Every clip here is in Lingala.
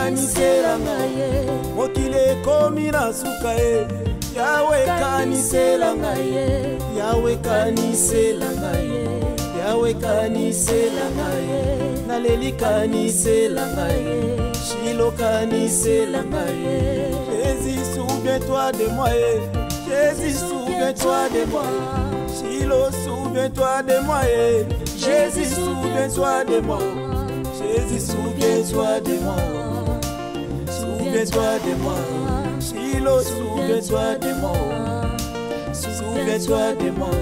kanisela ngai mokile komi na suka Yawe kanisela ngai Yawe kanisela ngai Yawe kanisela ngai naleli kanisela ngai Shilo kanisela ngai Jésus souviens-toi de moi Jésus souviens-toi de moi Shilo souviens-toi de moi Jésus souviens-toi de moi Jésus souviens-toi de moi Souviens-toi de moi Shilo souviens-toi de moi Souviens-toi de moi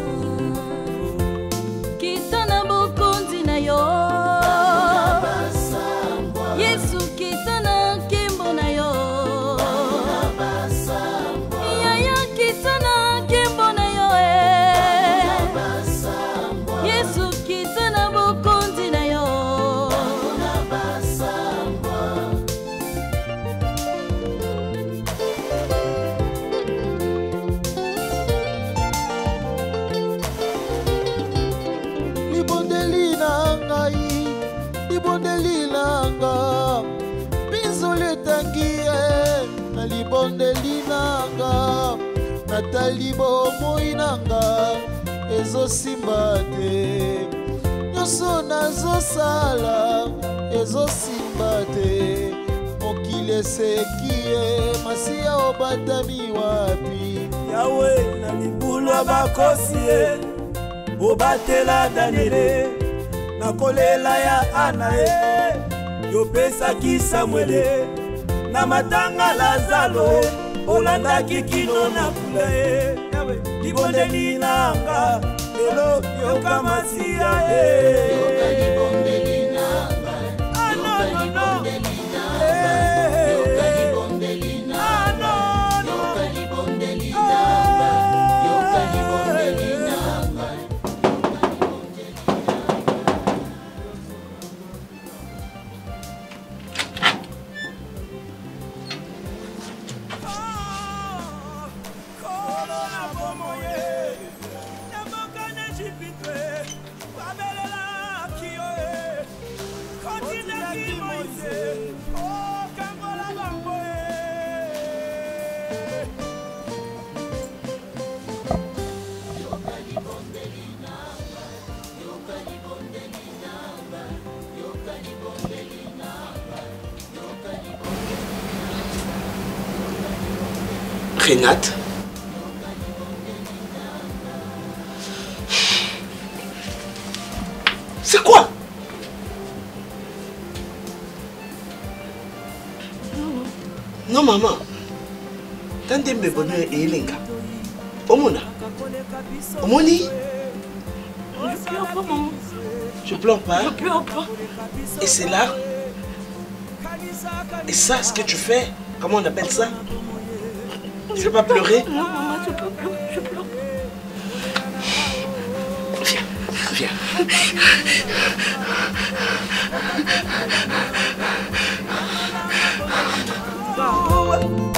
Kitana bokonzi na yo Yesu kitana kimbo na yo Yaya kitana kimbo na yo Yesu kitana bokonzi na yo Libondeli nanga Bizole tangie na libondeli nanga Natali bomoi nanga Ezo simba te Nyoso nazo sala Ezo simba te Mokile sekie Masia obatami wapi Yawe na libulwa bakosie Obatela Daniele Nakolela ya Anae Yopesaki Samuele Na matanga Lazalo Olandaki kino na kule Libondeli nanga Elo yoka masia Yoka libondeli nanga Yoka libondeli nanga Yoka libondeli nanga Yoka libondeli nanga Yoka libondeli nanga Renate. C'est quoi? Non, maman. Tandem me bonheur et elenga. Omona. Omoni. Je pleure pas, maman. Je pleure pas. Je pleure pas. Et c'est là. Et ça, ce que tu fais, comment on appelle ça? Tu veux pas pleurer? Non, maman, je peux pleurer, je pleure. Viens, viens.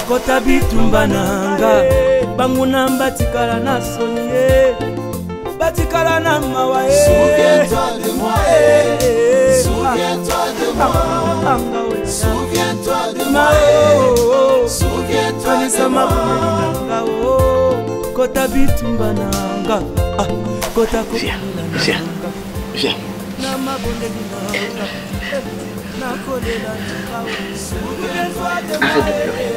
Kota bitumba nanga Banguna batikala na sonie Batikala na mawa Souviens-toi de moi Souviens-toi de moi Souviens-toi de moi Souviens-toi de moi Kota bitumba nanga Kota viens, viens, viens. Arrête de pleurer.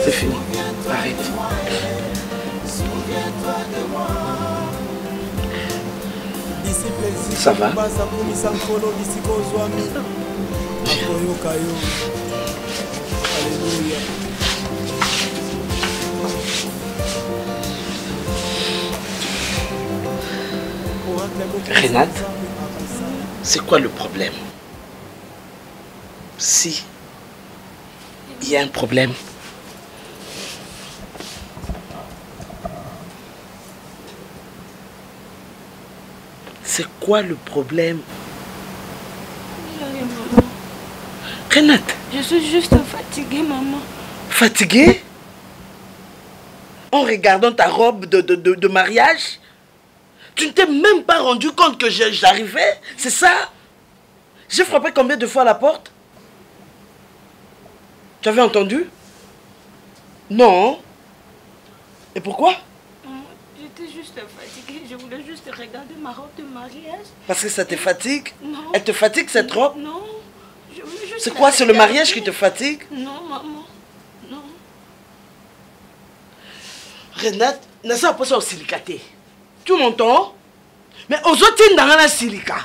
C'est fini. Arrête. Ça va? Renate, c'est quoi le problème? Si il y a un problème, c'est quoi le problème? Renate, Je suis juste fatiguée, maman. fatiguée? En regardant ta robe de mariage? Tu ne t'es même pas rendu compte que j'arrivais? C'est ça? J'ai frappé combien de fois à la porte? Tu avais entendu? Non. Et pourquoi? J'étais juste fatiguée. Je voulais juste regarder ma robe de mariage. Parce que ça te fatigue? Non. Elle te fatigue cette robe? Non. Je voulais juste C'est quoi? C'est le regarder. mariage qui te fatigue? Non, maman. Non. Renate, n'a pas ça au silicaté. Tu m'entends? Mais aux autres, dans la silica.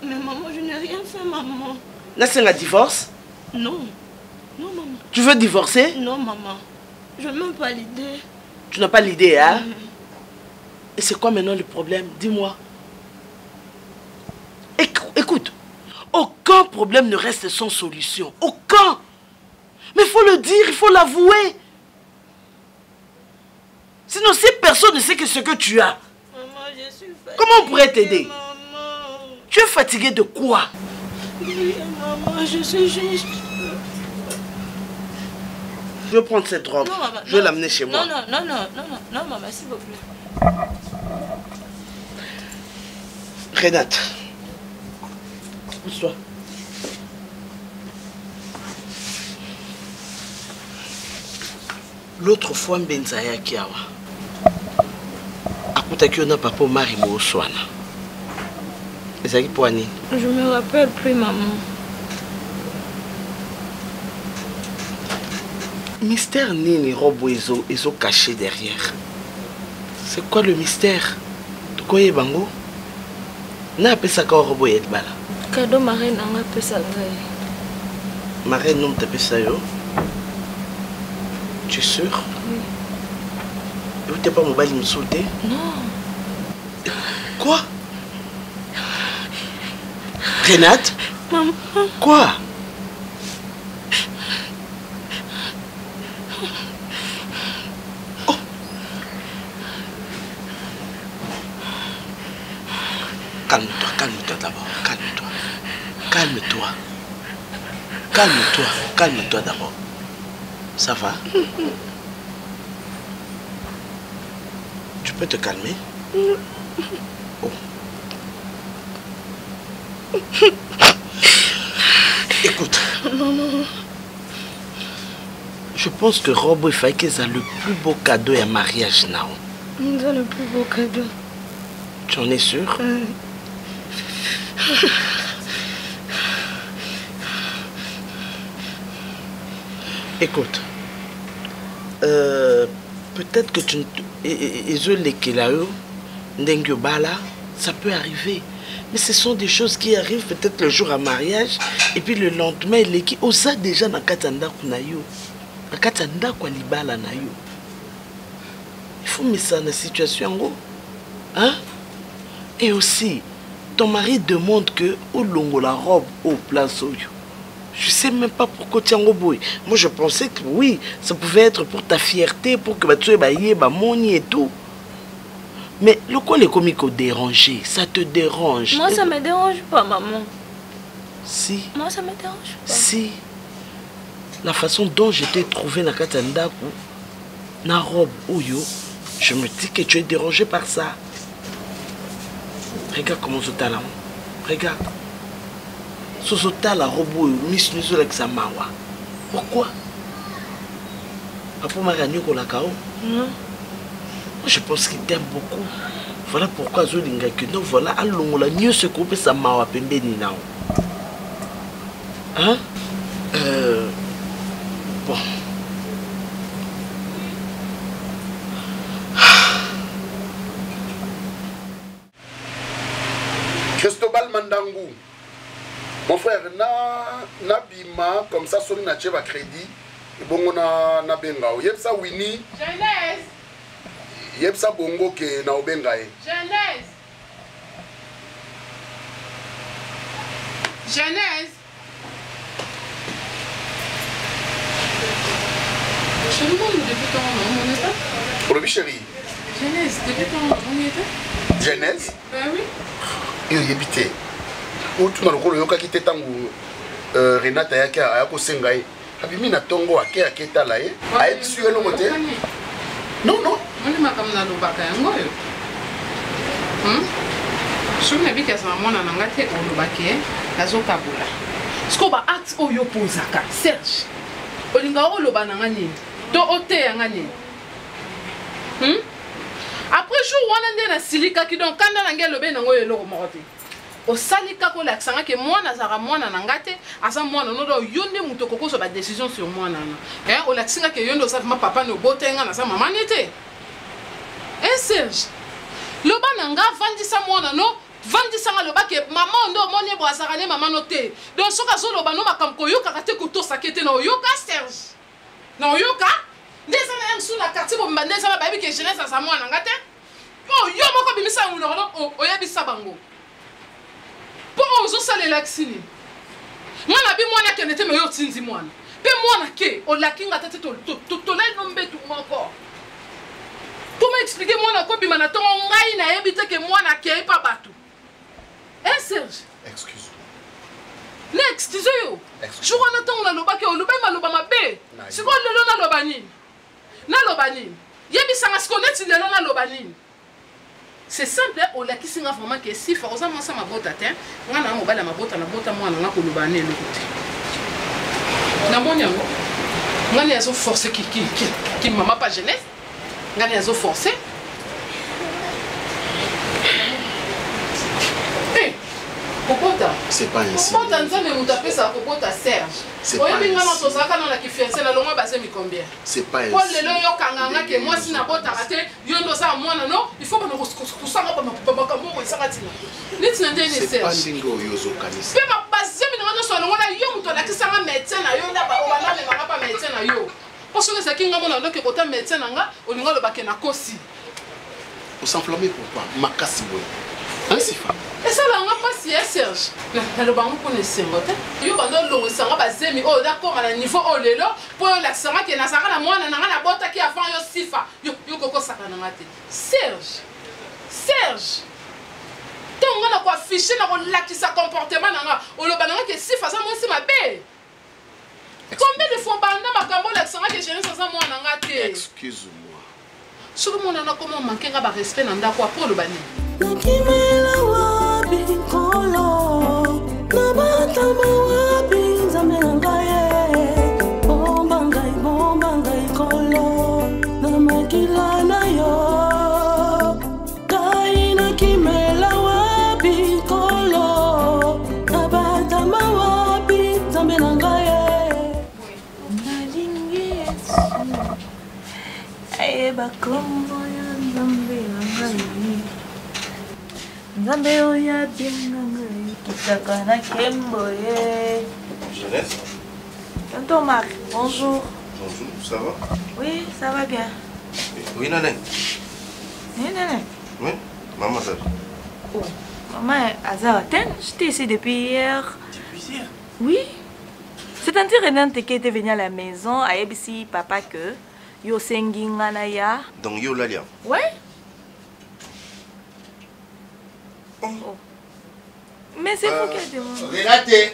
Mais maman, je n'ai rien fait, maman. Là, c'est un divorce? Non. Non, maman. Tu veux divorcer? Non, maman. Je n'ai même pas l'idée. Tu n'as pas l'idée, hein? Et c'est quoi maintenant le problème? Dis-moi. Écoute, aucun problème ne reste sans solution. Aucun. Mais il faut le dire, il faut l'avouer. Sinon, si personne ne sait que ce que tu as, Maman, je suis fatiguée. comment on pourrait t'aider? Maman. Tu es fatigué de quoi? Oui, maman, je suis juste... Je vais prendre cette robe. Non, maman. Je vais l'amener chez moi. Non, maman, s'il vous plaît. Renate. Pousse-toi. L'autre fois, Mbenzaya Kiawa. Akutaki ona papa Mari Mooswana. Ezaki poani. Je me rappelle plus, maman. Mystère nini robo ezo caché derrière. C'est quoi le mystère? De quoi est bango? Na pesaka robo yetbala. Cadeau marraine nanga pesa ngai. Marraine non te pesa yo. Tu es sûr? Oui. Et vous t'es pas mobile me sauter? Non. Quoi? Renate? Maman. Quoi? Oh. Calme-toi, calme-toi d'abord. Calme-toi. Calme-toi. Calme-toi. Calme-toi d'abord. Ça va? Tu peux te calmer? Oh. Écoute. Maman. Je pense que Robo et Faïkez a le plus beau cadeau et un mariage now. Nous avons le plus beau cadeau. Tu en es sûr? Écoute. Peut-être que tu ne... Ça peut arriver. Mais ce sont des choses qui arrivent peut-être le jour à mariage. Et puis le lendemain, il est qui osa déjà na katanda kunayo. Na katanda kwa libala na yo. Il faut mettre ça dans la situation en gros. Hein? Et aussi, ton mari demande que au longo la robe au place au. Je sais même pas pourquoi tu es en boy. Moi je pensais que oui, ça pouvait être pour ta fierté, pour que tu aies moni et tout. Mais le quoi les comiques ont dérangé, ça te dérange. Moi ça me dérange pas, maman. Si. Moi ça me dérange pas. Si. La façon dont je t'ai trouvé dans Katanda, na robe Oyo, je me dis que tu es dérangé par ça. Regarde comment je t'ai là. Regarde. Sosota la robe Miss Nuzo avec sa mawa. Pourquoi? Papa m'a gagné pour la KO. Non. Je pense qu'il t'aime beaucoup. Voilà pourquoi je dis que non, voilà, allons la mieux se couper sa mawa pembeni nao. Hein? Bon. Cristobal Mandangou. Mon frère, na bima comme ça sur na cheva crédit et bon on na benga. Yepsa Winnie. Genèse. Yepsa bongo ke na obenga e. Genèse. Genèse. Je me demande depuis quand on était. Pour le chéri. Genèse, depuis quand on y était. Genèse. Ben oui. Il habité. Où tu n'as le rôle yoka qui était tango Renata yaka ayako sengai. Abimi na tongo ake aketa la e. Aye suye no mote. Non non. On est ma comme na lubaka yango yo. soki na biki azala mwana na nga te olobaki nazokabola siko baacte oyo opozaka Serge olinga oloba na nga nini to oteya nga nini après jour wana nde nasilikaki donc kanda na nge elobe nango oyo eloko moko te osali kaka olakisanga ke mwana azalaka mwana na nga te aza mwana nodo yo nde moto okokozwa badécision sur mwana na olakisinga ke yo nde oza vraimen papa ne obotenga naza mama ne te Serge loba na nga vandisa mwana no vandisanga loba ke mama ndo omoni ebo azalaka ne mama no te donc soki azoloba no makambo koyokaka te kotosake te na oyoka Serge na oyoka nde eza na yango su na quartier bomba nde eza na bayebi ke jeunesse aza mwana nga te yo moko bimisa yango lokolo oyebisa bango mpo ozosalela kisini nga na bi mwana akende te me yo otindi mwana mpe mwana ke olakinga te te tolai no mbetu moko po maexplike mwana kobima na ntongo ngai nayebi te ke mwana akei pa bato Serge na excuse yo jour wana ntongo nalobaki olobai maloba mabe sikoyo lelo naloba nini yebisanga sikoyo neti lelo naloba nini c'est simple olakisinga vraiment ke sifa oza mwasa mabota te nga na mobali ya mabota nabota mwana nga koloba ne eloko te namoni yango nga ne azoforce ki mama pa jeunesse nga ne azoforce Kokota. C'est pas ainsi. Kokota nzambe mutapé ça kokota Serge. Oyebi nga na tozaka na ki fiancé na longa basé mi combien? C'est pas ainsi. Pour lelo yo kanganga ke moi si na bota raté yo ndo za mwana no il faut bana kusanga ba makambo ko isaka tina. Niti na ndene Serge. C'est pas singo yo zo kanisa. Pe ma basé mi na so longa na yo muto la kisanga médecin na yo nda ba obana me mama pa médecin na yo. Parce que ça kinga mona ndo ke kota médecin nga olinga lo bakena kosi. On s'enflamme pourquoi? Makasi boy. Ainsi fa. Et ça là on a passé Serge. Le bango connaissait ngote. Yo bando longo sanga bazemi oh d'accord à niveau oh lelo pour la sanga qui na sanga na mwana na na bota ki avant yo sifa. Yo koko saka na ngate. Serge. Tonga na ko afficher na ko lakisa comportement na nga. O lo bananga ke sifa ça moi c'est ma bé. Combien de fois banda makambo la sanga que jeunesse ça moi na ngate. Excuse-moi. Sur mon na comment manquer nga ba respect na ndako pour le bani. Nakimela wapi kolo nabatama wapi nzamengaye bomba ngai kolo namakila na yo kai nakimela wapi kolo nabatama wapi nzamengaye nalingi ayeba kombo ya nzamengaye Nzambe oya bienanga kitaka na kemboye. Jeunesse. Tonton Marc, bonjour. Bonjour, ça va? Oui, ça va bien. Oui, Nanek. Oui, Nanek. Oui, maman ça. Oh, maman Azara, j'étais ici depuis hier. Depuis hier? Oui. C'est un tir Renante qui était venu à la maison à ABC papa que yo sengi nganaya. Donc yo l'alia. Ouais. Oh. Mais c'est vous qui avez demandé.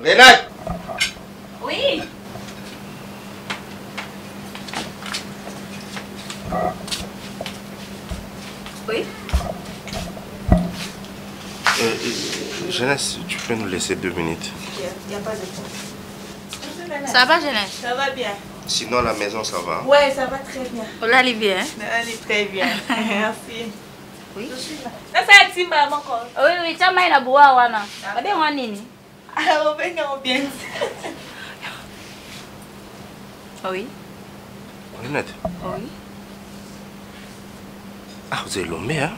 Renate. Oui. Oui. Jeunesse, tu peux nous laisser 2 minutes? Il n'y a pas de problème. Ça va, jeunesse? Ça va bien. Sinon, la maison, ça va? Ouais, ça va très bien. On allait bien. On allait très bien. Merci. Oui. Je suis là. Là, c'est un timba, mon corps. Oui, tu as mis la boîte, wana. Ade wanini? Alors, on bien. Oui. Renate. Oui. Ah, vous avez l'homme, hein?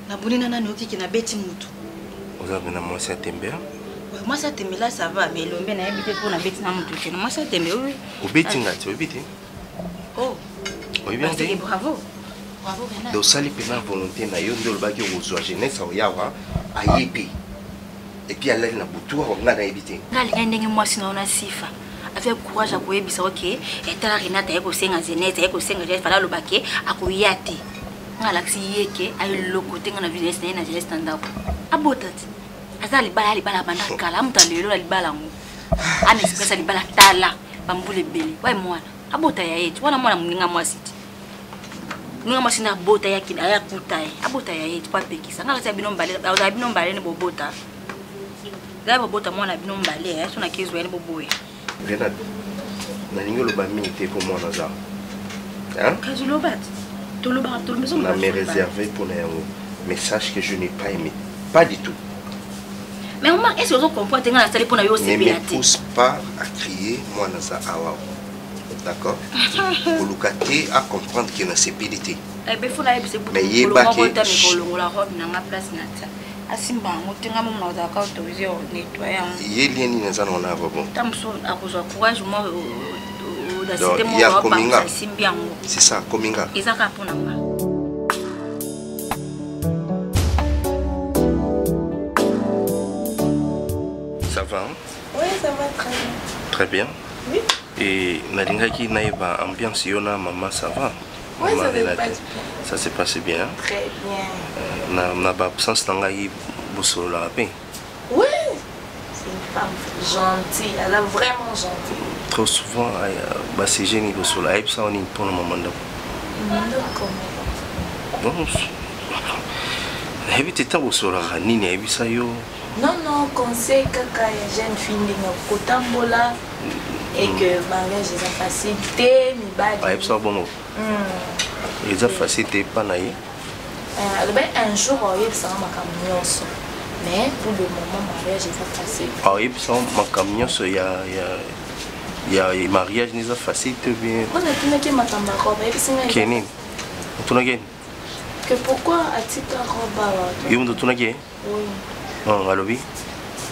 Nabuni nana noki ki na beti mutu. Vous avez une moi ça tembe, hein? Moi ça tembe là ça va mais l'homme na habité pour na beti na mutu. Moi ça tembe oui. Au beti ngati, au beti. Oh. Oui bien dit. Bravo. Bravo Renate. Donc ça les pénal volonté na yo ndo lobaki ozo jeunesse au yawa ayebi. Et puis elle na butu on na habité. Ngali ndenge moi sinaona sifa. Avec courage à koyebisa OK et tala Renate yako senga zenete yako senga je fala lobaki akuyate. Ngalaxi yeke ay lokote ngana business na jeunesse ndako. Abotati. Aza libala banda kala muta lelo libala ngo. Ana express libala tala bambule bele. Wa mwana. Abota ya yetu wana mwana mninga mwasiti. Nous moi sina bota ya kina ya kutai. Abota ya yeti pa pekisa. Ngala sa binombale, ba binombale ne bobota. Là bobota moi na binombale, so na kizo ya boboya. Renat. Na ningo lo ba minité pour moi Nazar. Hein? Kazu lobat. Tout le bar, tout le maison. On a me réservé pour un message que je n'ai pas aimé. Pas du tout. Mais on est-ce que vous comprenez que la salle pour nous ne me pousse pas à crier moi Nazar awa. D'accord? Pour Lucate à comprendre qu'il y a une sécurité. Eh bien, il faut aller c'est pour mais il y a pas que la robe dans ma place nata. Asimba ngotenga mo na za ka autorisé au nettoyer. Il y a lien ni na on a robot. Tamso akozo courage moi da cité mo ba simbian. C'est ça, Kominga. Ezaka pona nga. Ça va? Oui, ça va très bien. Très bien. Oui. Et Nadingaki Naïba, ambiance Yona, maman, ça va? Oui, maman, ça se passe bien. Ça s'est passé bien? Très bien. Na ba absence Nangaï Boussolo la paix? Oui. C'est une femme gentille. Elle est vraiment gentille. Trop souvent, c'est génie Boussolo. Elle ça on est pour le moment. Bon, elle était à Boussolo. Nini, elle ça yo. Non, conseil kaka ya jeune fille ndinga kotambola et que mariage est facilité ni bad. Ah, ça bon. Les a facilité pas naïe. Un jour il ça ma camionso. Mais pour le moment mariage est facile. Ah, il ça ma camionso il y a mariage n'est pas facile bien. On a tenu que ma tamba robe et puis c'est Kenny. Tu n'as gagné. Que pourquoi a-t-il robe? Il me tu n'as gagné. Oui. Non, alors oui.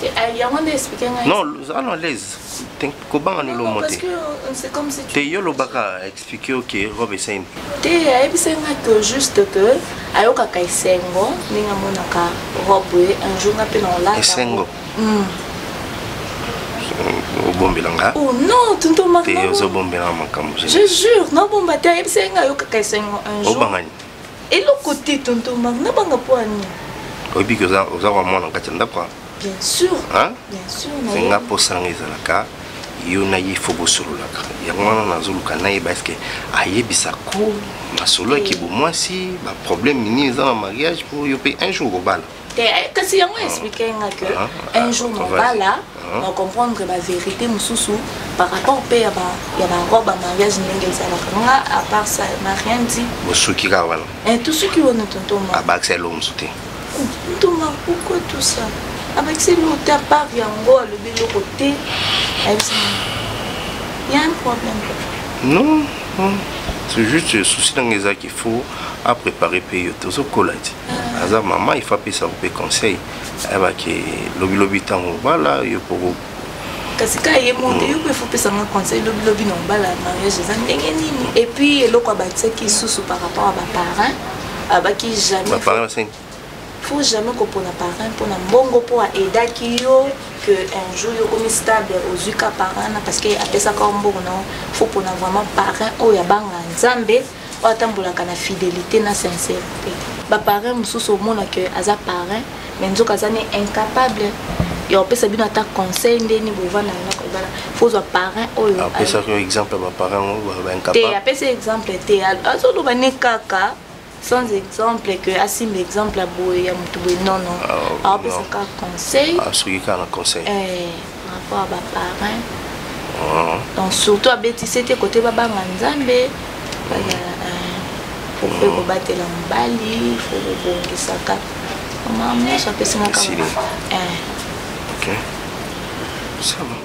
Il y a un expliquer. Non, allons l'aise. Comment on nous parce que c'est comme si tu yo lo baka expliquer OK robe sen. Te ebisenga que juste que ayoka kaisengo ninga monaka robe un jour na pe na la. Esengo. Bombilanga. Oh non, tonton Marc. Te yo bombela makambo. Je jure, non bomba te ebisenga ayoka kaisengo un jour. Obangani. Et le côté tonton Marc na banga poani. Obi que za mwana katenda kwa. Bien sûr. Hein? Bien sûr. Senga posanga ezalaka yo na ye fo bosololaka. Ya mwana nazuluka na ye parce que ayebisa ko masolo ki bo moi si ba problème mini za mariage pour yo pe un jour au bal. Kasi yango expliquer que un jour au bal là, on comprendre que la vérité mususu par rapport pe ya ba robe mariage ndenge ezalaka nga à part ça m'a rien dit. Bosuki ka wana. Et tout ce qui on tonton Marc. Abakse lo msute. Tonton Marc, pourquoi tout ça? Avec ces lots à part yango le bélo côté, il y a un problème. Non, c'est juste le souci dans les qu'il faut à préparer pays tout au collège. Azar maman il faut passer au conseil. Avec le lobby tant voilà il pour. Kasi ka ye monte il faut passer un conseil le lobby non bala mariage ndenge nini. Et puis le quoi battre qui sous par rapport à ma parents, abaki jamais. Ma parents c'est faut jamais qu'on pour parent pour na mbongo pour aider kio que un jour yo comme stable aux uka parent parce que après ça comme bon non faut pour na vraiment parent o ya banga nzambe o atambola kana fidélité na sincérité ba parent mususu au monde que aza parent mais nzoka azane incapable yo pesa bino ata conseil ndeni bovana na ko bala faut zo parent o yo après ça exemple ba parent ba incapable te après c'est exemple te azo lo bane kaka sans exemple que asim l'exemple à boye non alors parce que conseil celui qui a un conseil par rapport à parents donc surtout à Betty c'était côté baba nzambe faut que battre la mbali faut que ça cap maman ça peut se mettre OK ça va.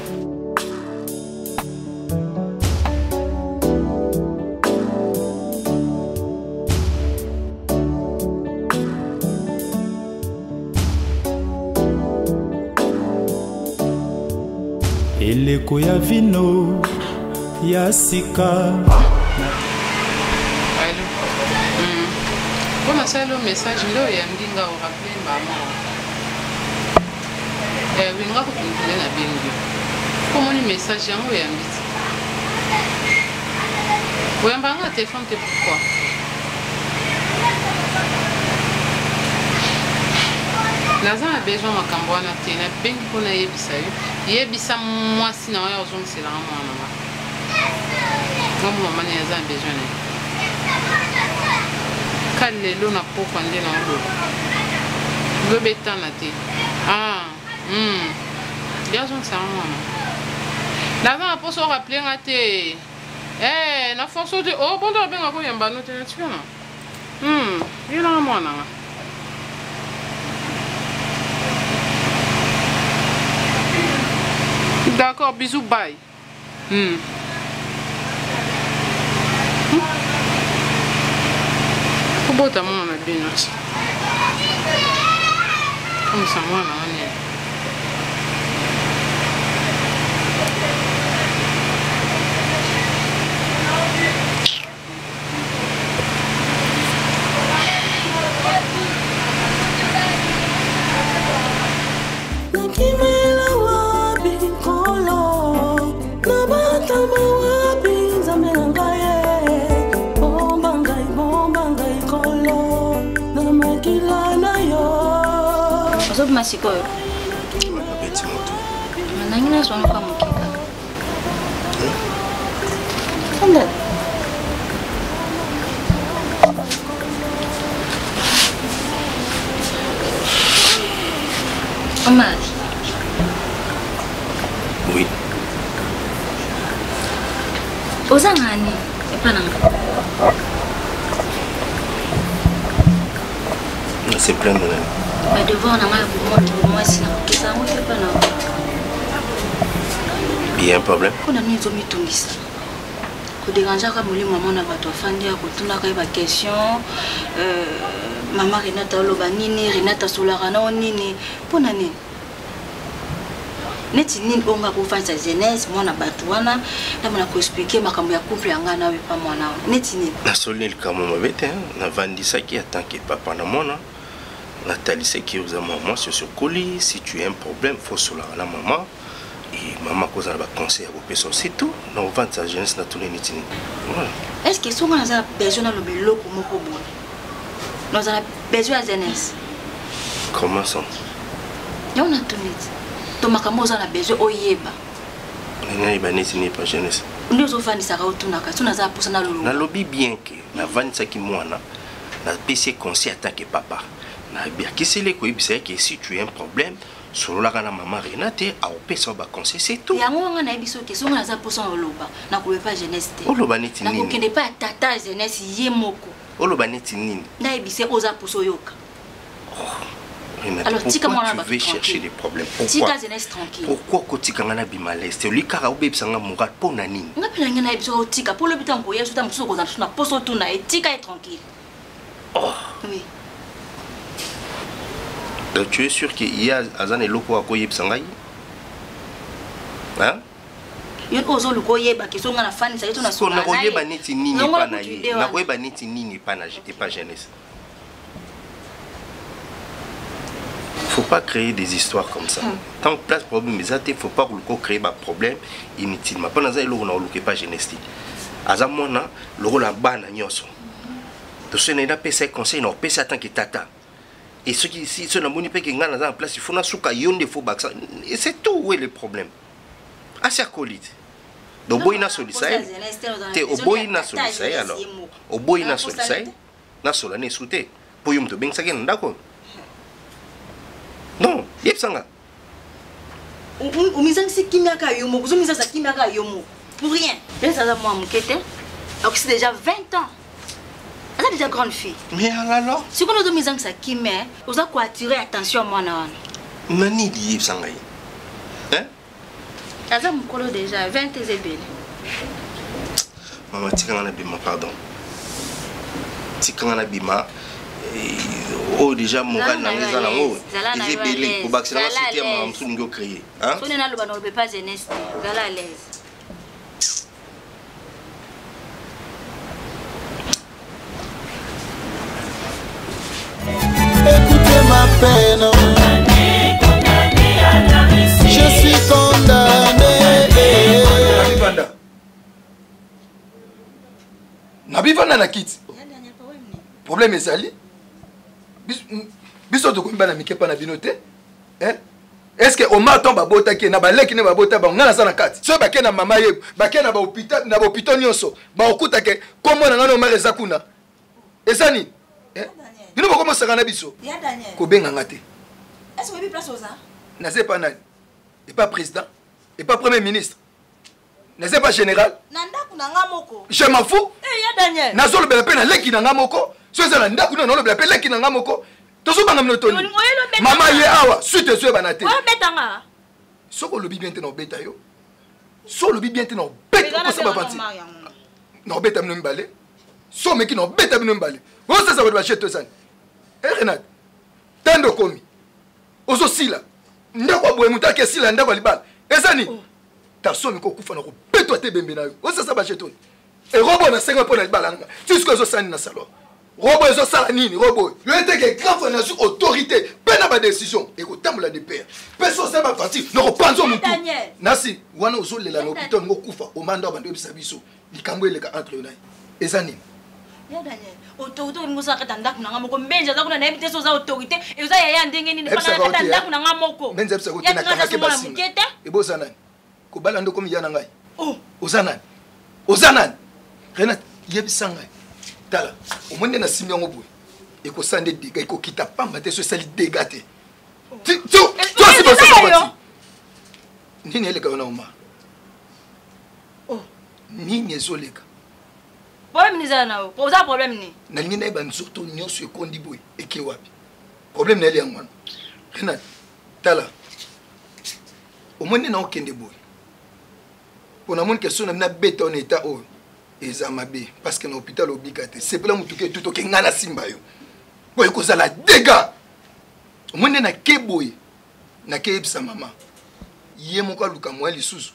eleko ya vino ya sika. Allô. Comment ça le message là ya ndinga o rappeler maman. Winga ko kumpile na bengi. Comment le message yango ya mbiti. Wembanga téléphone te pourquoi? Naza a besoin makambo wana te na bengi pona yebisa yo. Yebisa mwasi na yo ozongisela mwana. Ngombo mama ne yaza besoin. kalelo na pokwa nde na oloba lobetana te yazongisa mwana naza na poso rappelenga te na force te bondo abenga koyamba no te natikana yelanga mwananga d'accord bisous bye Kubota mwana bino. Comme ça mwana ane. Nakimela wapi kolo nabata mawapi nzamela ngaye bomba ngai kolo na makila na yo Ozo masikoyo Mabeti moto manangina zona kwa mukika Kanda Omar Oui. Ozangani epananga C'est plein de nani. Ba devoir na ngai pour moi sina kisa mo epananga Il y a un problème. Kuna nizo mitungisa ko déranger ka molimo mona bato afandi ya kotuna ka ba question mama Renata loba nini Renata solara na nini pona nini neti nini onga ko fansa jeunesse mona bato wana ndamana ko expliquer makambo ya couple yanga na pa mwana neti nini Na solil kama mabete na vandisa qui attend que papa na mona Nathalie c'est qui vous a maman sur ce colis si tu as un problème faut solara la maman et maman cause elle va conseiller à vos personnes c'est tout dans vendre sa jeunesse na tous les nitini voilà. Est-ce que songa na besoin na lobelo ko moko bon nous avons besoin de jeunesse Comment ça ya on a tourné to makambo za na besoin oyeba nani ba nitini pas jeunesse ndio zofandisa ka utuna ka tuna za posa na lolo na lobby bien que na vandisa qui mwana na PC conseil attaquer papa na bien qui c'est les koibisa que si tu as un problème solo la kana maman Renate a opesa ba conseil c'est tout ya ngwa na biso ke songa na za posa oloba na ko pas jeunesse te oloba neti na nini ko kende pas tata jeunesse ye moko oloba neti nini na ebise oza poso yoka Renate, alors tika pourquoi mwana tu veux chercher des problèmes pourquoi tika jeunesse tranquille pourquoi kotika ngana bimaleste oli kaka obebisanga moral pona nini ngapela ngena ebiso tika polo bitango yesu ta musuko za tuna poso tuna etika et tranquille oui donc tu es sûr qu'il y a azane loko akoyebisanga hein yon ozo luko yeba ke songa na fani sa yeto na sona koyeba neti nini pa na ye na koyeba neti nini pa na et pas jeunesse. Faut pas créer des histoires comme ça. Tant que place problème mais il faut pas créer des problèmes inutilement. Pendant ça il on a pas jeunesse. Azamona le rôle en bas na nyoso. Donc ce n'est pas PC conseil non PC tant que tata. Et ceux qui si ceux na moni pe que ngana dans place il faut na suka yonde faut baksa et c'est tout où est le problème. Assez colite. Donc boy na solisay. Te o boy na solisay alors. O boy na solisay. Na solane souté. Pour yum to beng sa ken d'accord. Non, yep sanga. Umizang si kimia ka yomo, uzumisa sa kimia ka yomo. Pour rien. Elle ça moi mukete. Alors c'est déjà 20 ans. Elle est déjà grande fille. Mais alors si qu'on a misang sa kimia, vous a quoi attirer attention moi na wana. Nani di yep sanga yi. Hein? Aza mukolo déjà 20 ans belle. Maman tikanga na bima pardon. Tikanga na bima oh déjà moral na ngeza na ngo ils belé pour baxer la société ma msu ningo créer hein so nena loba no be pas jeunesse gala à l'aise Écoutez ma peine, je suis condamné. Nabivanda na kiti problème ezali biso to kombana mikepa na binote hein est-ce que Omar tomba bota ki na baleki ne babota ba ngana sana kati so ba ke na mama ye ba ke na ba hôpital nyonso ba okuta ke komo na ngana Omar ezakuna esani bino bokomosaka na biso kobenganga te est-ce que place oza naze pas nani et pas président et pas premier ministre naze pas général nandaku nanga moko je m'en fous ya Daniel nazolobela mpe na leki nanga moko so eza na ndaku nino nolobela mpe leki nanga moko tozobanga minotoni mama ye awa suite ezoyebana te obetanga soko olobi bien te na obeta yo so olobi bien te na obeta okosa bavanti na obeta bino mibale so omeki na obeta bino mibale osasa bato bashe tosani renat tando okomi ozosila ndako aboye moto aki esila ndako ya libala eza nini tasomi kokufa na kobetwa te bembe na yo osasa bashe toni erobo na senga mpo na libala nanga tisiko ezosala nini na salon robo ezosala nini robo yo eteke grand frère nazwi autorité mpe na badécision ekotambola de père mpe so osala baparti nokopanza motu nasi wana ozolela na hôpital ngokufa omanda wa bando oyebisa biso likambo eleka entre yo na ye eza nini ya Daniel autorité olingi osala ndako nanga moko mbenje aza kuna nayebi te so oza autorité eza yaya ndenge nini mpaka ndako nanga moko mbenje ayebisaka ote nakangake basinga eboza nani kobala nde okomi ya na ngai oza nani oza nani rena yebisa ngai tala omoni nde nasimbi yango boye ekosala nde dega ekokita pamba te so esali dega te tosibosasabati nini eleka wana oma nini ezoleka problème ni ezala na yo oza problème ni nalingi nayeba nzoto nyonso ekondi boye eke wapi problème na ele yango wana rena tala omoni nde naokende boye mpo namoni question na mina beta ona eta oyo eza mabe parce que na hôpital obika te sepela mutuke tutoke nga na simba yo boye kozala dega omoni nde nake boye nake yebisa mama ye moko aluka moya lisusu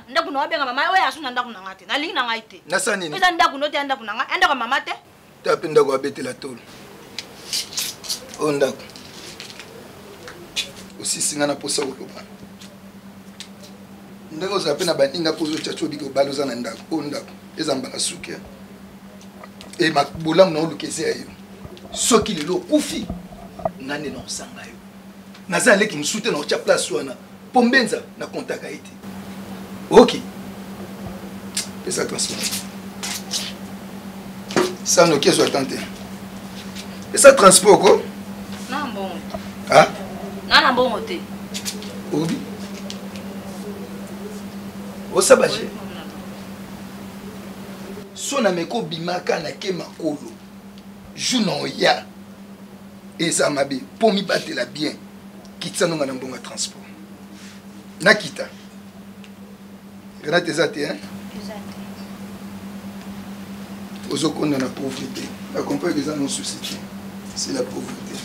ndako na wabenga mama oyo asu na ndako na nga te nalingi na ngai te nasa nini eza ndako no te ya ndako na nga ndako ya mama te ta mpe ndako abetela tolo oyo ndako osisi nga na posa koloba ndenge ozala mpe na baninga mpo ozotyatia obiki obala oza na ndako oyo ndako eza mbala suki e bolamu na oluka eza ya yo soki lelo okufi nga nde na osanga yo naza aleki mosu te na otya place wana mpo mbenza na kontaka ye te oki pesa transport sa noki ezwa tan te pesa transport ko na mbongo na mbongo te obi osabaje so na meko bimaka na ke makolo ju na oya eza mabe mpo mibatela bien kitisa nonga na mbongo ya transport nakita renate eza te ozokonda na pauvreté accompagne eza non souci te c'est la pauvreté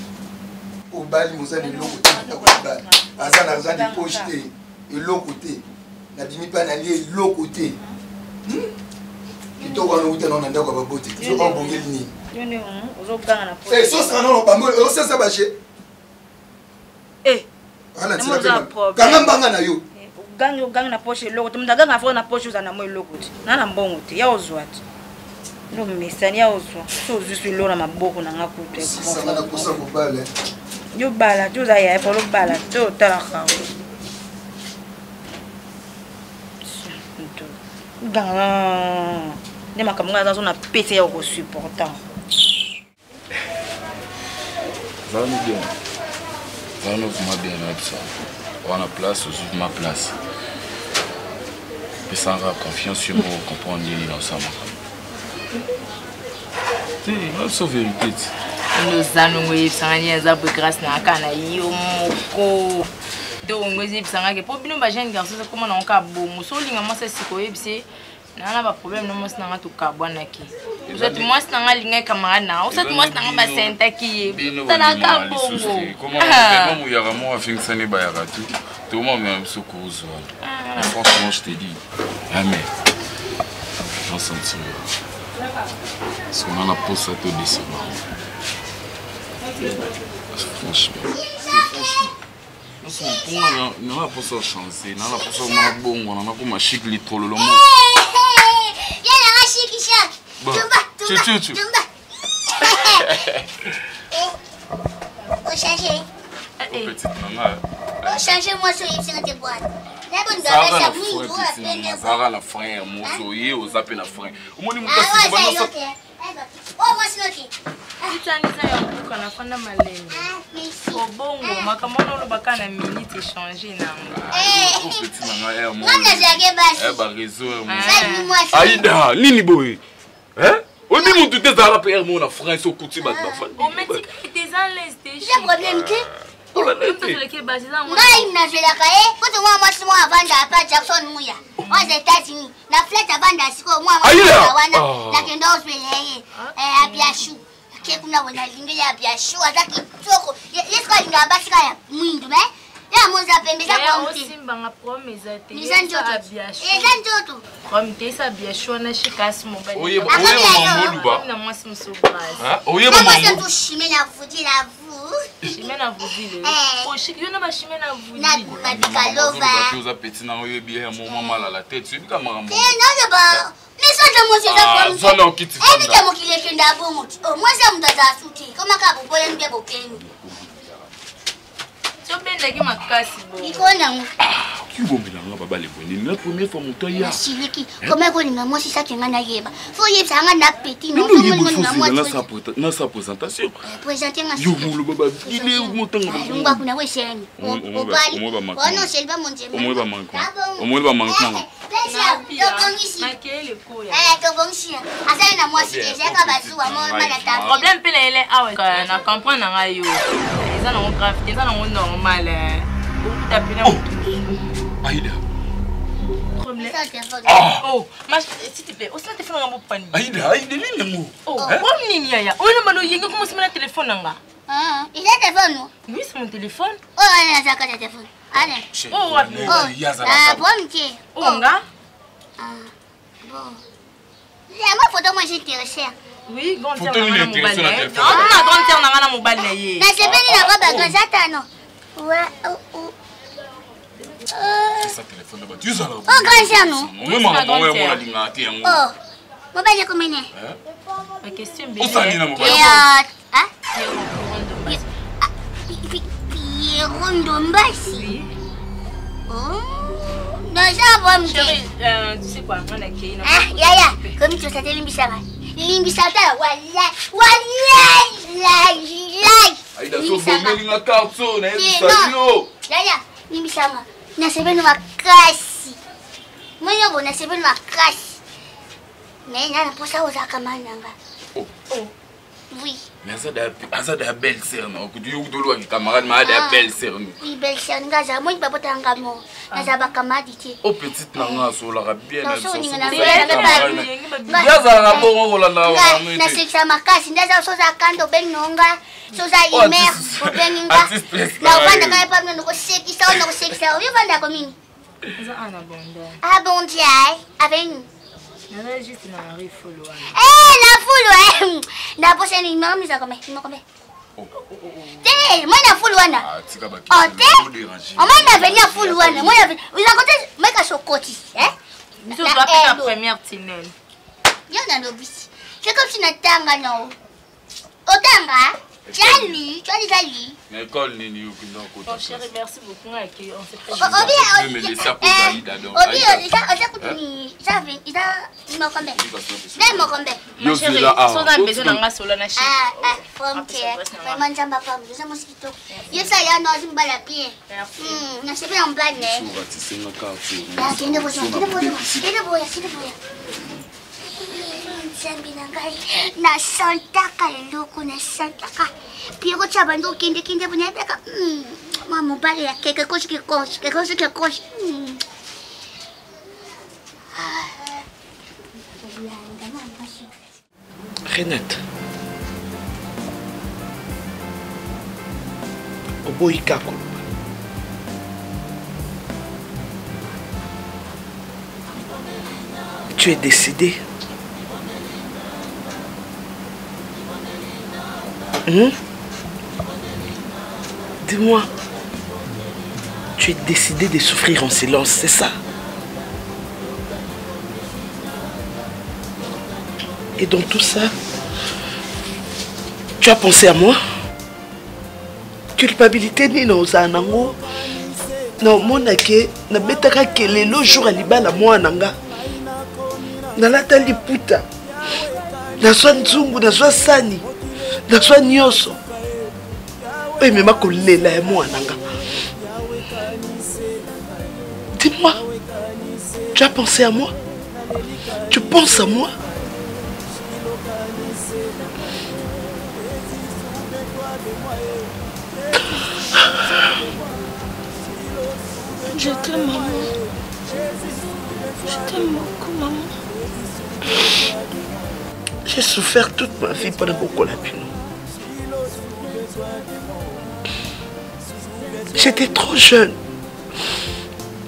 obali moza na eloko te ndako ya bali aza na argent de poche te eloko te nabimi mpe nalie eloko te kitoko wana outa nao na ndako ya babote soka obongeli nini sosaka nano bambo osesa bashe kanga mbanga na yo ogangi na poche eloko te mutu aganga afoko na poche oza na mo eloko te na na mbongo te ya ozwa te ndo mesani ya ozwa so ozwi so eloko na maboko na nga kutu yo bala te oza yaya po olobala te otalaka ganga nde makambo ngai aza so na pese ya okosupportant zalani bien zalani ovuma bien na biso wana place ozwi ma place pesanga confiance yo mo comprendre nini na osala makambo te na biso vérité te oza nongo oyebisanga nini eza boye grâce na aka na yo moko te ongo eziyebisanga ke mpo bino bajeune garçon ekoma nango ka bongo so olinga mwasi asika oyebise nana baproblème no mwasi nanga tokabwanaki osati mwasi nanga alingai camarade nanga osati mwasi nanga basentaki ye talaka bongo muyaka mo afingisani bayaka tu tomamema biso kozwa franchement je te dis jamais j'en sentirai parce qu'on a la poste à te décevoir franchement nanga poso ochange nanga poso omona bongo nanga koma chic litrololo mo azaka na frein ya moto ye oza mpe na frein omoni moto Oh, moi, c'est notre. Utaniza ya kuka na fanda malenge. Obongo makamona lo bakana minute échanger nango. Petit nanga moi na zage basi. Eh ba réseau moi. Aïda, nini boy? Hein? On dit mon tout est à la PR mon en France au coutu ba ba. O meti tes en l'aise tes. J'ai problème que ngai nazelaka ye kote mwa mwasi mwa avanda apa Jackson muya oza États-Unis na flet avanda siko mwa wana nakenda oswele ye abiashu ke kuna wena lingeli abiashu aza kitoko yesko alinga basika ya mwindu me ya moza pembe za kwa mti osimbanga promesa te eza njoto promesa abiashu na shikasi mobali oye mamoluba na mwasi musobras oye mamoluba tushime na vudi la Chimé na vudile. Oh, yo na ba chimé na vudile. Na bikalova. Tu as petit na oyo bien mon mal à la tête. Tu dis comment non ba. Mais ça de moi c'est ça. Ça non qui tu fais. Et ni kamo kile kenda bongo. Oh, moi ça mdaza suti. Kama ka boboya nge bopeni. Tu benda ki makasi bo. Iko na tu bombe na baba le boni. La première fois mon toya. Chiliki. Comment ko linga moi c'est ça que ngana yeba. Faut yeba nga na petit non. Na sa présentation. Présenter nga. Yo mo lo baba. Il est montant. Ngba kuna we sheni. Obali. Ono selba monje. Omo ba manko. Omo ba manko. Makele koya. Tobongisi. Asa na moi c'est ka bazuwa mo malata. Problème pele ele awe na comprendre nga yo. Eza na grave, eza na normal. Aïda. Oh, s'il te plaît, aussi le téléphone n'a pas de Aïda, nini oh, comme nini yaya. On a mal au yingo comment c'est mon téléphone là. Il a téléphone non? Oui, c'est mon téléphone. Oh, il a sa téléphone. Allez. Oh, bon petit. Oh, nga. Bon. La ma photo moi j'intéressé. Oui, grande sœur na mobile. Non, na grande sœur na mobile na ye. Na sebeli na roba gazata non. Ouais. C'est ça téléphone là-bas. Tu sais là. Oh, grand sœur non. Moi maman moi la lingati yango. Oh. Mobile ko mene. La question bien. On s'en na mobile. Hein? Rondombasi. Oh. Non, ça va me dire. Tu sais quoi, on a qui non. Ah, yaya, comme tu sais limbisanga. Limbisata wallahi. Aïda so bomeli nga karto na yo. Yaya, limbisanga. Na sebeni makasi. Mwenye bona sebeni makasi. Mais na posa ozaka mananga. Oh. Oui. Mais ça da belle sœur non que tu yudolo avec camarade ma da belle sœur. Oui, belle sœur ngaza moi ba botanga mo. Na za ba kamadi ti. Oh petite nanga so la bien na so. Ngaza na bongo la na. Na seksa makasi ndaza so za kando benonga. So za imer obeninga. Na vanda ka pa mno ko sekisa no ko sekisa. Yo vanda ko mini. Za ana bonda. Ah bon dia, avec na juste na rue follow. La foule na posa ni mami za kome. Te, moi na foule wana. Ah, tika ba ki. Oh, te. On m'a venir foule wana. Moi na vous racontez meka chokoti, Nous doit faire la première tunnel. Yo na lobisi. C'est comme si na tanga no. Otanga? Tu as lu? Mais école nini yo kindo ko. Oh chérie, merci beaucoup on s'est fait. Je me laisser pour Aïda donc. Yo c'est là so na besoin na nga solo na chi. From here. Vraiment jamba pas, je mosquito. Yo ça ya no zimbala bien. Na sepe en blague né. Tu vas tisser na carte. Ah, kende boya. Zambi nangai na santaka eloko na santaka piro chabando kende bunebeka mama bale ya keke koshi Renate oboyika koloba tu es décidé. Dis-moi, tu es décidé de souffrir en silence, c'est ça? Et dans tout ça, tu as pensé à moi? Culpabilité ni na ozanango. Na monake na betaka kelelo jour à libala moi nanga. Na lata liputa. nazwa nzungu nazwa sani nazwa nyonso oyo emema kolela ya mwana nga. Dis-moi, tu as pensé à moi? Tu penses à moi? Je t'aime, maman. Je t'aime beaucoup, maman. J'ai souffert toute ma vie pendant beaucoup la pino. J'étais trop jeune.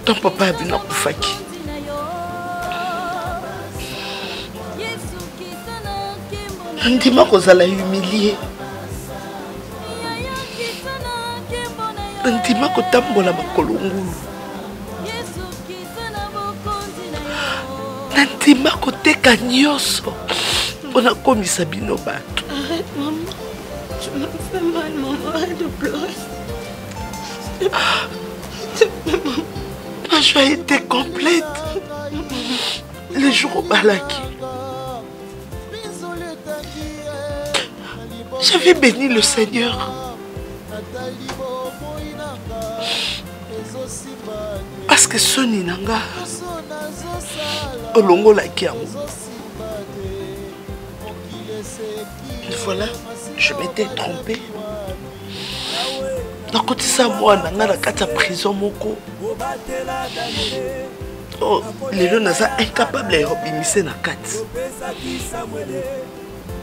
Ton papa a bien Koufaki. Ndima kozala humilié. Ndima kotambola makolo ngulu. Ndima koteka nyonso pona komisa bino bato. Arrête, maman. Tu me fais mal, maman. Arrête de pleurer. Ma joie était complète. Le jour au Balaki. J'avais béni le Seigneur. Parce que Soni Nanga, Olongo la Kiamo. Voilà, je m'étais trompé. Donc, quand ça, moi, Nanga la kata prison moko. Oh, les gens sont incapables de rebimisser na kat.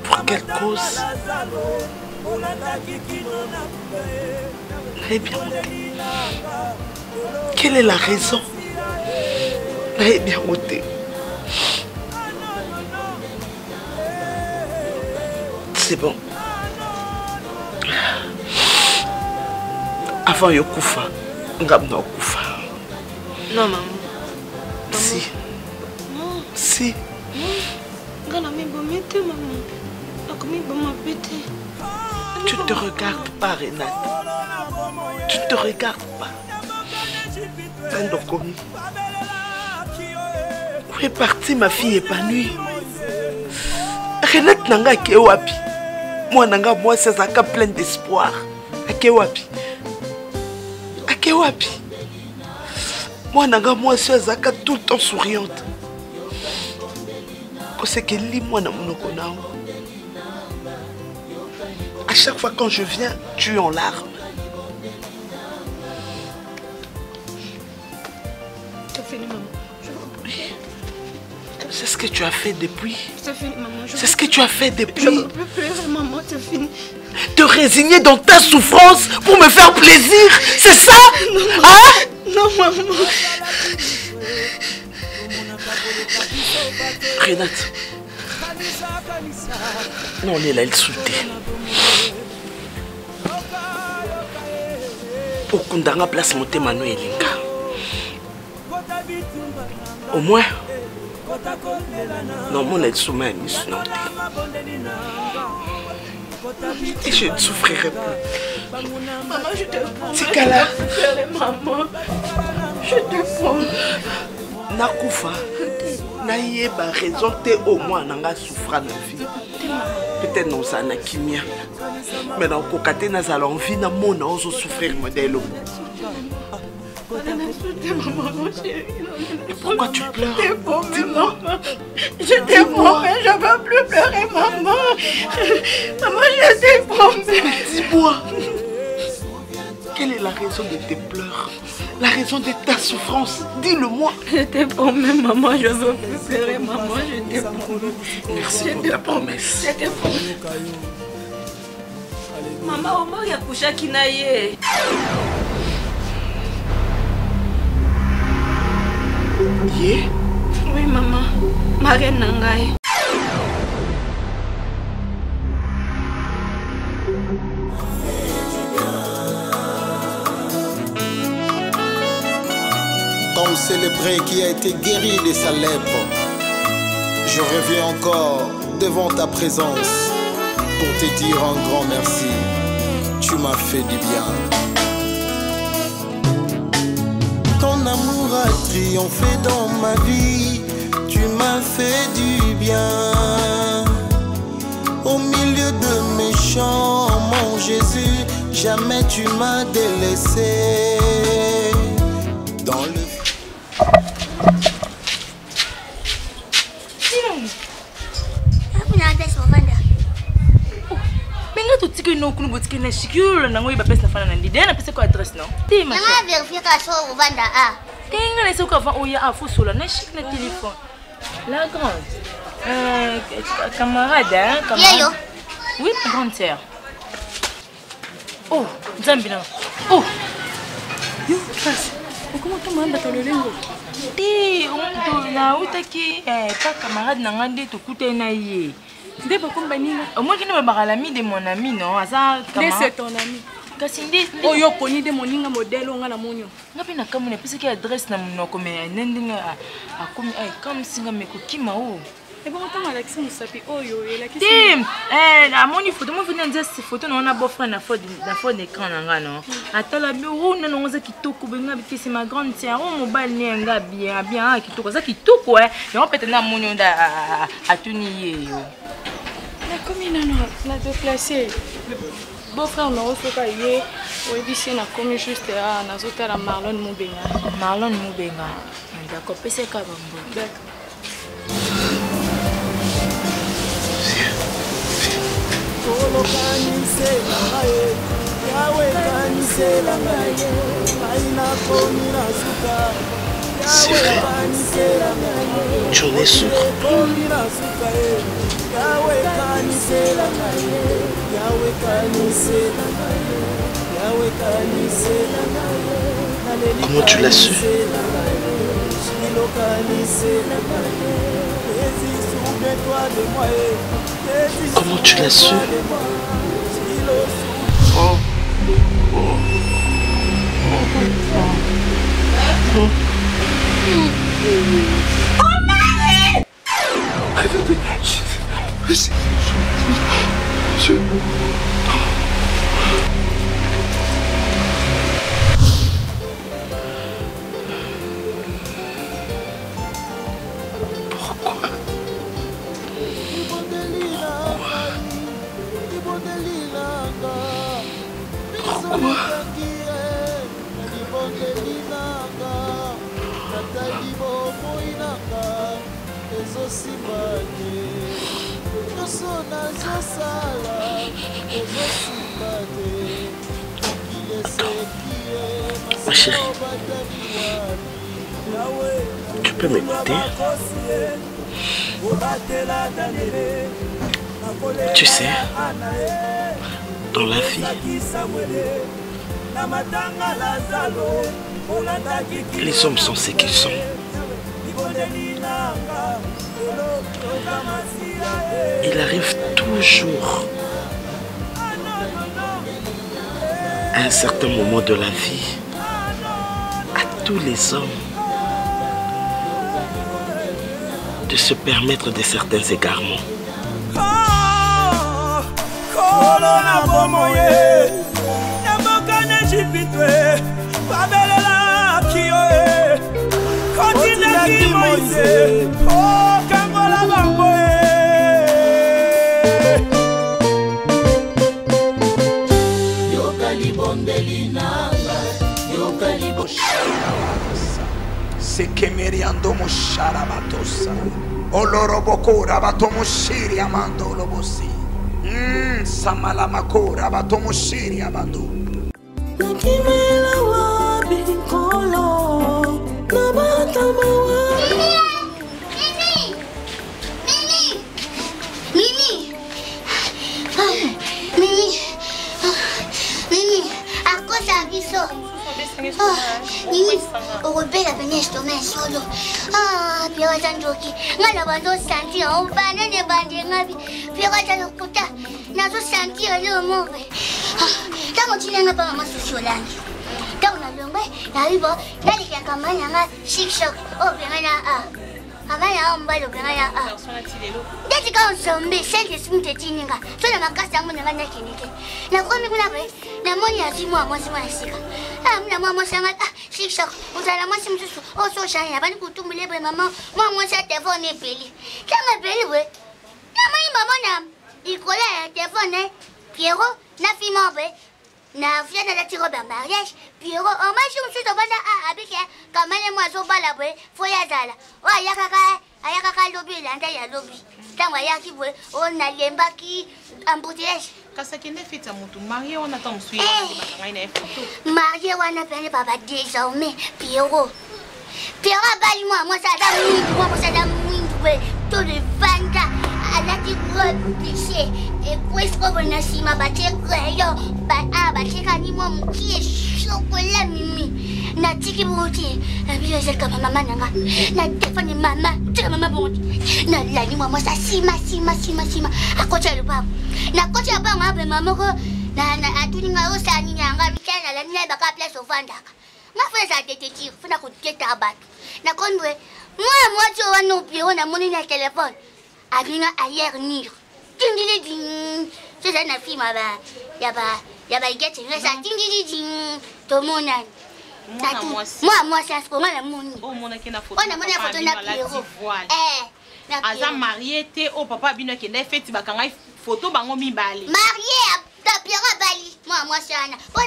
Pour quelle cause? Eh bien, quelle est la raison? Eh bien, c'est bon. Avant Yokufa, Ngam Yokufa. Non, maman. Si. Non. Si. Maman. Tu ne te regardes pas, Renate. Tu ne te regardes pas. Tandokomi. Où est partie ma fille épanouie? Renate Nanga Kewapi. Moi, Nanga, moi, c'est un cas plein d'espoir. À Kewapi. À Kewapi. Moi, Nanga, moi, c'est un cas tout le temps souriante. C'est que lit moi dans mon okonao. À chaque fois quand je viens, tu es en larmes. C'est fini, maman. C'est ce que tu as fait depuis. C'est fini, maman. C'est ce que tu as fait depuis. Je ne peux plus pleurer, maman. C'est fini. Te résigner dans ta souffrance pour me faire plaisir. C'est ça? Non, maman. Hein? Non, maman. Renate. Non, on est là, il souté. Pour qu'on ait place monter Manuel Linga. Au moins, non, mon aide sous ma mission. Et je ne souffrirai plus. Maman, je te prends. Tikala. Maman, je te prends. Nakoufa. Naïeba raison te au moins nanga souffra na vie. Peut-être non ça na kimia. Mais dans kokate na za l'envie na mona ozo souffrir modèle. Et pourquoi tu pleures? Dis-moi. Je t'ai promis, je ne veux plus pleurer, maman. Maman, je t'ai promis. Dis-moi. Quelle est la raison de tes pleurs? La raison de ta souffrance? Dis-le-moi. Je t'ai promis, maman, je ne veux plus pleurer, maman, je t'ai promis. Merci pour ta promesse. Je t'ai promis. Maman, Omar, il y a couché qui naïe. Yeah. Oui, maman. Marie Nangaï. Comme célébré qui a été guéri de sa lèpre, je reviens encore devant ta présence pour te dire un grand merci. Tu m'as fait du bien. Ton amour a triomphé dans ma vie. Tu m'as fait du bien. au milieu de méchants, mon Jésus, jamais tu m'as délaissé. Dans le... tu sais que nous avons dit que nous avons pas peste na ndi dena pese ko adresse non ti ma nga vérifier ka so uvanda a kenga laisse ko avant oya a fosola na chic na téléphone la grande camarade hein camarade oui ma grande sœur oh Zambina oh yo passe comment tu m'as battu le lingo ti on na utaki pas camarade na ngande to kutena ye. Ndé beaucoup banina. Au moins qu'il ne me parle l'ami de mon ami non. Asa camarade. C'est ton ami. Kasi ndé. Oh yo poni de moninga modèle on a la monyo. Ngapi na kamune pese ki adresse na mon comme nendinga a comme comme singa me ko kimao. Et bon temps Alexis Musapi oh yo et la question. Tim na moni photo mo vient dire cette photo on a beau frère na faute d'écran nga non. Atala bi o na ngoza kitoko benga bi c'est ma grande sœur o mobile ni nga bien bien kitoko ça kitoko hein. Et on peut na monyo da a tuni yo. Mais comme il a déplacé, le beau-frère n'a reçu pas hier, au ici on a commis juste à Nazotera Marlon Moubenga. Marlon Moubenga. D'accord, c'est quoi bon? D'accord. C'est vrai. J'en ai sourd. Comment tu l'as su? Comment tu l'as su? Oh. Ma chérie, tu peux m'écouter? Tu sais, dans la vie, les hommes sont ce qu'ils sont. Il arrive toujours à un certain moment de la vie à tous les hommes de se permettre de certains égarements. Sekemeriando Musharabatosa. Olorobokura Batomushiri Amando Lobosi. Samalamakura Batomushiri Abando. Ukubheka benesitome solo. Phela njoki. Ngalaba zosanti awubana nebande ngabi. Phela lokuta. Nazo santi lo move. Tango thina ngapha ngamasosolani. Tango nalongwe nayibo nalika kamanya nga shikshok obengana amanya ombalo bengana Dati ka zombe sente simte tininga. Sona makasa ngone nganya kinike. Na komi kuna be na moni azimu amwasi mwana sika. Mna mama sanga shikshok uzala mwasi msusu oso shanya bani kutumbule be mama mwa mwasi telefone peli. Kama peli we. Na mani mama na il collait le téléphone, Pierrot, n'a fille m'envoie. Na vient de la tirer au mariage, Pierrot, on m'a dit, je suis à Abike, quand même, moi, je vais la voir, faut y aller. Oh, Ayaka lobby, l'anda lobby. Tant Yaki, on a l'embaki, embouteillage. Kasaki ne fait à mon tour, marié, on attend de suivre. Marié, on a appelé papa désormais, Pierrot. Pierrot, balle-moi, ça dame mouille, tout le vanda, à la tigre, et puis, on a si ma bâtée, qui est chocolat mimi. Na tiki bouti, na bio zel kama mama nanga. Na téléphone mama, tika mama bouti. Na lani mama sa sima. Akocha lupa. Na kocha ba ngabe mama ko na atuni nga osani nga bikana la nile baka place ofandaka. Nga feza détective, funa ko keta bat. Na konwe, moi tu wana pio na moni na téléphone. Abinga ayer nir. Ding ding. C'est un film ba. Yaba igete ngasa ding ding. Tomona. Moi, c'est à ce moment là, mon. Oh, mon qui n'a photo. On a mon photo na Pierrot. Aza marié te au papa bino qui n'a fait tibakanga photo bango mi bali. Marié ta Pierrot bali. Moi c'est ana. On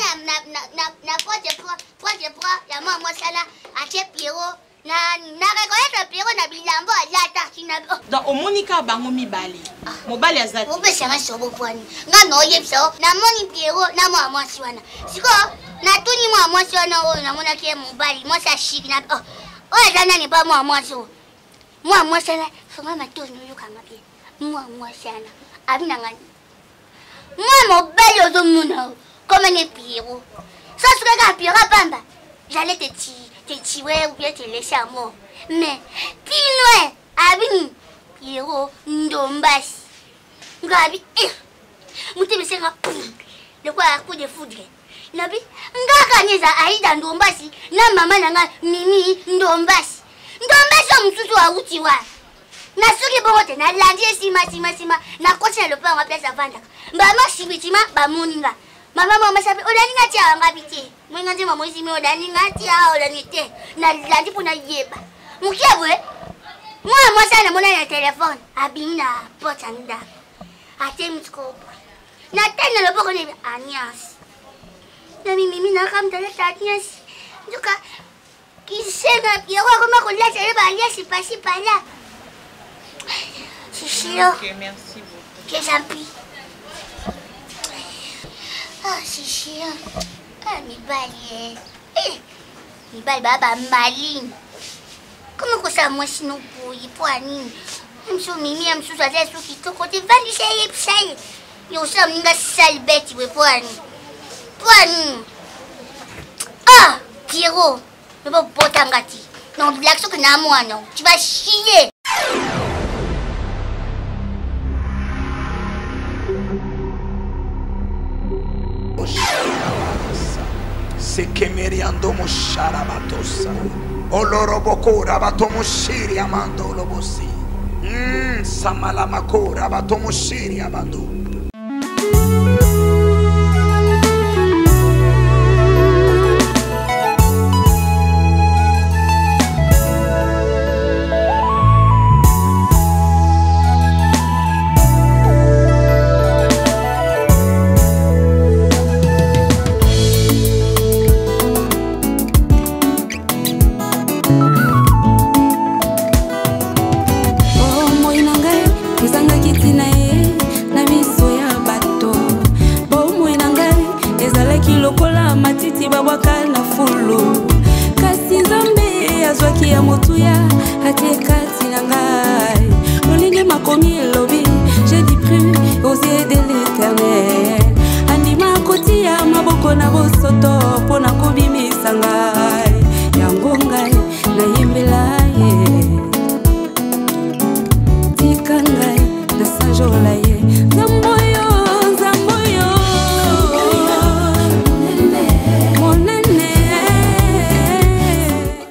na proche ya moi ça là à Pierrot. Na reconnaître Pierrot na bilambo ya tartina. Donc au monika bango mi bali. Mo bali azati. Obe sanga sobo kwani. Nga no yepso na moni Pierrot na moi swana. Siko na tuni moi swana o na mona ke mo bali. Moi ça chic na oh jana ni pas moi so. Moi sana songa matoni yo kanga pia. Moi sana. Abina ngani. Moi mo bali ozo muna. Comme ne Pierrot. Ça serait Pierrot bamba. J'allais te tuer ou bien te laisser à mort. Mais, Pinoé, Abini, Pierrot, Ndombas, Gabi, Mouté me sera le quoi à coup de foudre. Nabi, Ngakanyeza Aïda Ndombasi, na maman nanga Mimi Ndombasi. Ndombasi msusu wa utiwa. Na suki bongote na landie sima, na kocha le pa en place avanda. Mama shibitima ba moninga. Mama sabi odaninga tia ngabiti. Mwenga nzima mwezi mi odaninga tia odanite. Na landi puna yeba. Mukebwe. Mwa sana mona na telefone. Abina pota nda. Ate mskopo. Na tena le boko ni Anias. Na mimi na kamta la Anias. Duka kisenga Pierrot kama kuleta leba Anias pasi pala. Chichiro. OK, merci beaucoup. Que j'appuie. Ah, c'est chiant. Ah, mi bali. Mi bali baba maline. Comment ça moi sinon pour y poani. Mso mimi mso ça c'est qui to côté vandi c'est. Yo ça m'inga sale bête we poani. Ah, Pierrot. Ne pas potangati. Non, l'action que na moi non. Tu vas chier. Se kemeriando musharabatosa. Oloroboko rabatomushiri amando lobosi. Samalamako rabatomushiri abando. Kasi Nzambe azwaki ya motuya ate kati nanga